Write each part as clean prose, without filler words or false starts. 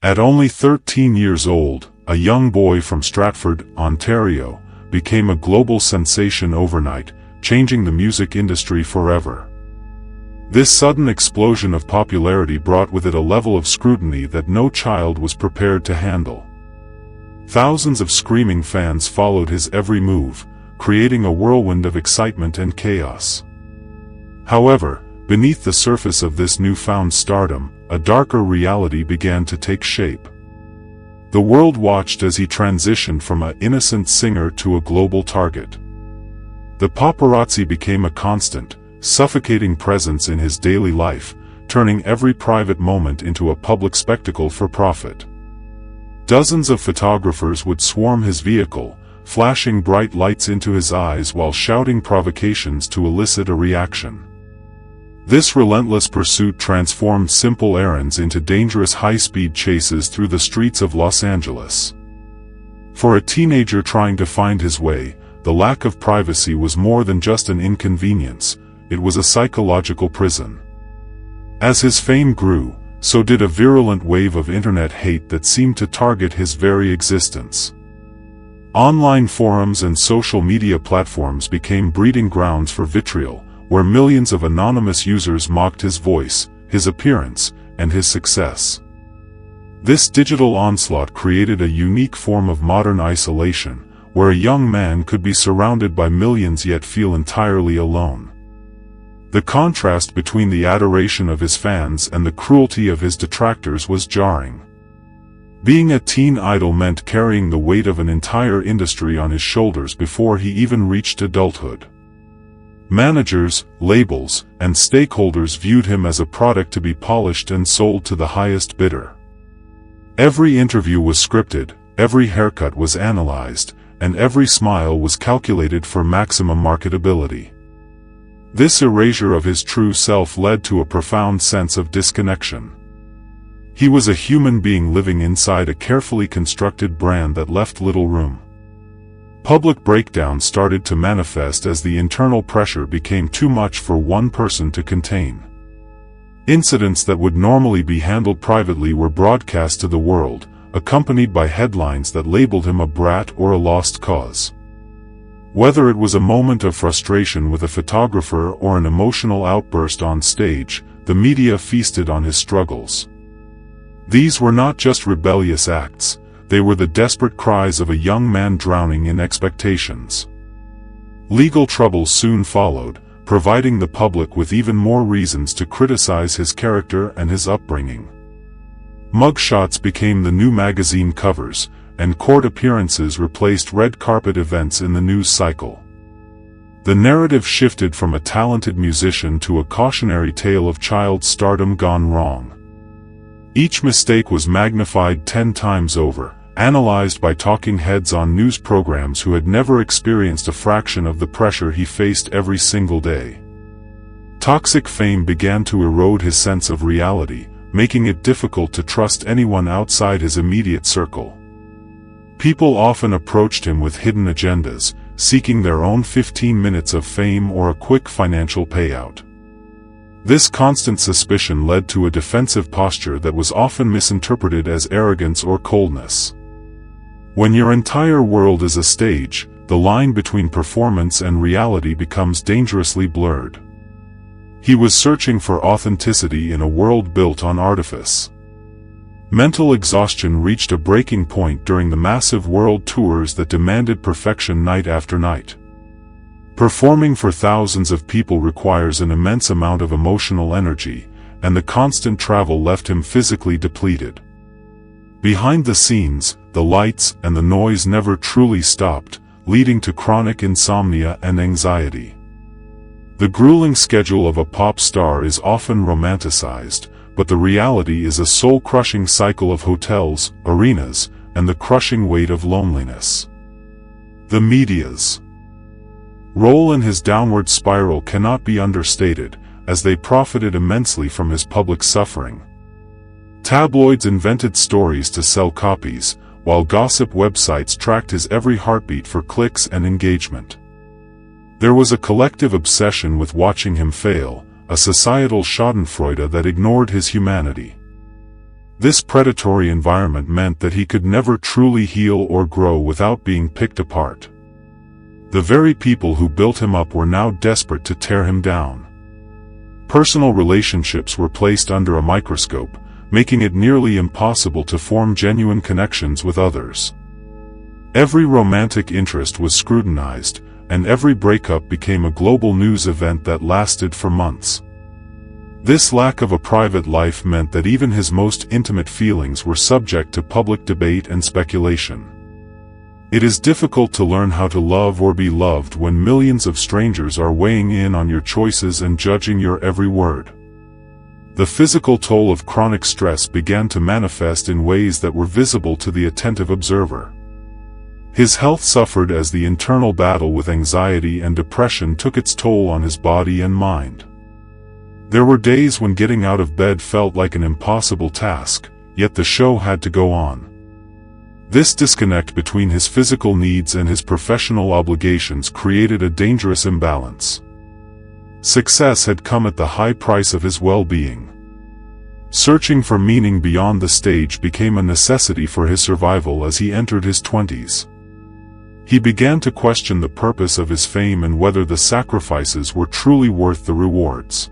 At only 13 years old, a young boy from Stratford, Ontario, became a global sensation overnight, changing the music industry forever. This sudden explosion of popularity brought with it a level of scrutiny that no child was prepared to handle. Thousands of screaming fans followed his every move, creating a whirlwind of excitement and chaos. However, beneath the surface of this newfound stardom, a darker reality began to take shape. The world watched as he transitioned from an innocent singer to a global target. The paparazzi became a constant, suffocating presence in his daily life, turning every private moment into a public spectacle for profit. Dozens of photographers would swarm his vehicle, flashing bright lights into his eyes while shouting provocations to elicit a reaction. This relentless pursuit transformed simple errands into dangerous high-speed chases through the streets of Los Angeles. For a teenager trying to find his way, the lack of privacy was more than just an inconvenience, it was a psychological prison. As his fame grew, so did a virulent wave of internet hate that seemed to target his very existence. Online forums and social media platforms became breeding grounds for vitriol, where millions of anonymous users mocked his voice, his appearance, and his success. This digital onslaught created a unique form of modern isolation, where a young man could be surrounded by millions yet feel entirely alone. The contrast between the adoration of his fans and the cruelty of his detractors was jarring. Being a teen idol meant carrying the weight of an entire industry on his shoulders before he even reached adulthood. Managers, labels, and stakeholders viewed him as a product to be polished and sold to the highest bidder. Every interview was scripted, every haircut was analyzed, and every smile was calculated for maximum marketability. This erasure of his true self led to a profound sense of disconnection. He was a human being living inside a carefully constructed brand that left little room. Public breakdowns started to manifest as the internal pressure became too much for one person to contain. Incidents that would normally be handled privately were broadcast to the world, accompanied by headlines that labeled him a brat or a lost cause. Whether it was a moment of frustration with a photographer or an emotional outburst on stage, the media feasted on his struggles. These were not just rebellious acts, they were the desperate cries of a young man drowning in expectations. Legal troubles soon followed, providing the public with even more reasons to criticize his character and his upbringing. Mugshots became the new magazine covers, and court appearances replaced red carpet events in the news cycle. The narrative shifted from a talented musician to a cautionary tale of child stardom gone wrong. Each mistake was magnified 10 times over, analyzed by talking heads on news programs who had never experienced a fraction of the pressure he faced every single day. Toxic fame began to erode his sense of reality, making it difficult to trust anyone outside his immediate circle. People often approached him with hidden agendas, seeking their own 15 minutes of fame or a quick financial payout. This constant suspicion led to a defensive posture that was often misinterpreted as arrogance or coldness. When your entire world is a stage, the line between performance and reality becomes dangerously blurred. He was searching for authenticity in a world built on artifice. Mental exhaustion reached a breaking point during the massive world tours that demanded perfection night after night. Performing for thousands of people requires an immense amount of emotional energy, and the constant travel left him physically depleted. Behind the scenes, the lights and the noise never truly stopped, leading to chronic insomnia and anxiety. The grueling schedule of a pop star is often romanticized, but the reality is a soul-crushing cycle of hotels, arenas, and the crushing weight of loneliness. The media's role in his downward spiral cannot be understated, as they profited immensely from his public suffering. Tabloids invented stories to sell copies, while gossip websites tracked his every heartbeat for clicks and engagement. There was a collective obsession with watching him fail, a societal schadenfreude that ignored his humanity. This predatory environment meant that he could never truly heal or grow without being picked apart. The very people who built him up were now desperate to tear him down. Personal relationships were placed under a microscope, making it nearly impossible to form genuine connections with others. Every romantic interest was scrutinized, and every breakup became a global news event that lasted for months. This lack of a private life meant that even his most intimate feelings were subject to public debate and speculation. It is difficult to learn how to love or be loved when millions of strangers are weighing in on your choices and judging your every word. The physical toll of chronic stress began to manifest in ways that were visible to the attentive observer. His health suffered as the internal battle with anxiety and depression took its toll on his body and mind. There were days when getting out of bed felt like an impossible task, yet the show had to go on. This disconnect between his physical needs and his professional obligations created a dangerous imbalance. Success had come at the high price of his well-being. Searching for meaning beyond the stage became a necessity for his survival as he entered his 20s. He began to question the purpose of his fame and whether the sacrifices were truly worth the rewards.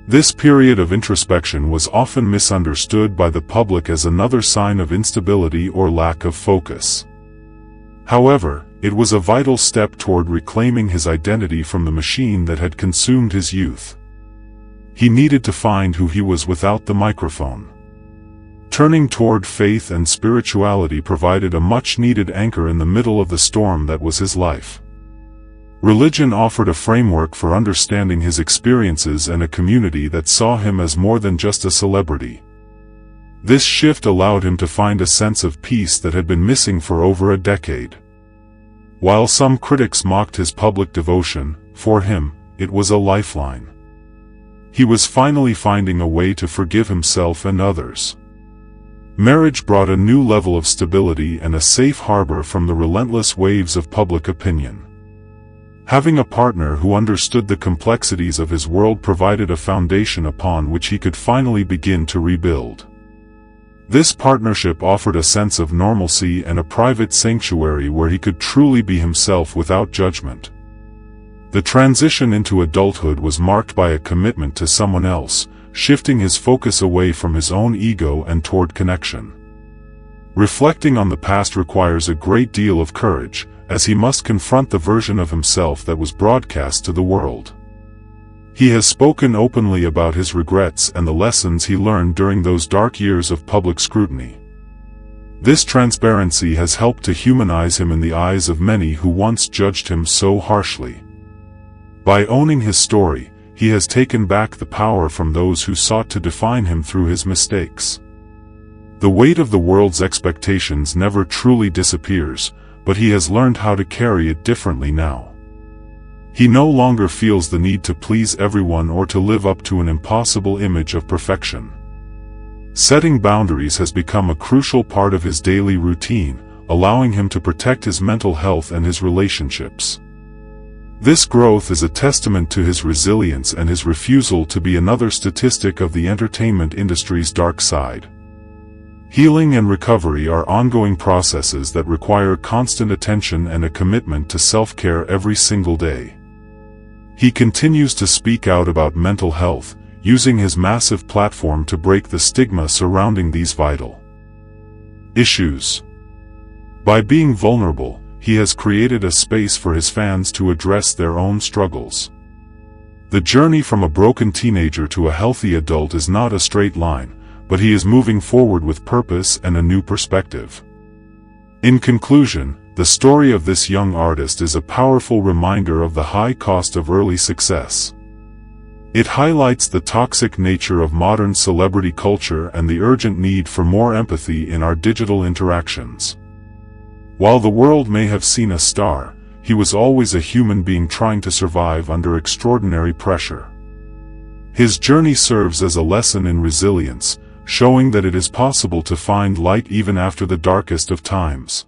This period of introspection was often misunderstood by the public as another sign of instability or lack of focus. However, it was a vital step toward reclaiming his identity from the machine that had consumed his youth. He needed to find who he was without the microphone. Turning toward faith and spirituality provided a much-needed anchor in the middle of the storm that was his life. Religion offered a framework for understanding his experiences and a community that saw him as more than just a celebrity. This shift allowed him to find a sense of peace that had been missing for over a decade. While some critics mocked his public devotion, for him, it was a lifeline. He was finally finding a way to forgive himself and others. Marriage brought a new level of stability and a safe harbor from the relentless waves of public opinion. Having a partner who understood the complexities of his world provided a foundation upon which he could finally begin to rebuild. This partnership offered a sense of normalcy and a private sanctuary where he could truly be himself without judgment. The transition into adulthood was marked by a commitment to someone else, shifting his focus away from his own ego and toward connection. Reflecting on the past requires a great deal of courage, as he must confront the version of himself that was broadcast to the world. He has spoken openly about his regrets and the lessons he learned during those dark years of public scrutiny. This transparency has helped to humanize him in the eyes of many who once judged him so harshly. By owning his story, he has taken back the power from those who sought to define him through his mistakes. The weight of the world's expectations never truly disappears, but he has learned how to carry it differently now. He no longer feels the need to please everyone or to live up to an impossible image of perfection. Setting boundaries has become a crucial part of his daily routine, allowing him to protect his mental health and his relationships. This growth is a testament to his resilience and his refusal to be another statistic of the entertainment industry's dark side. Healing and recovery are ongoing processes that require constant attention and a commitment to self-care every single day. He continues to speak out about mental health, using his massive platform to break the stigma surrounding these vital issues. By being vulnerable, he has created a space for his fans to address their own struggles. The journey from a broken teenager to a healthy adult is not a straight line, but he is moving forward with purpose and a new perspective. In conclusion, the story of this young artist is a powerful reminder of the high cost of early success. It highlights the toxic nature of modern celebrity culture and the urgent need for more empathy in our digital interactions. While the world may have seen a star, he was always a human being trying to survive under extraordinary pressure. His journey serves as a lesson in resilience, showing that it is possible to find light even after the darkest of times.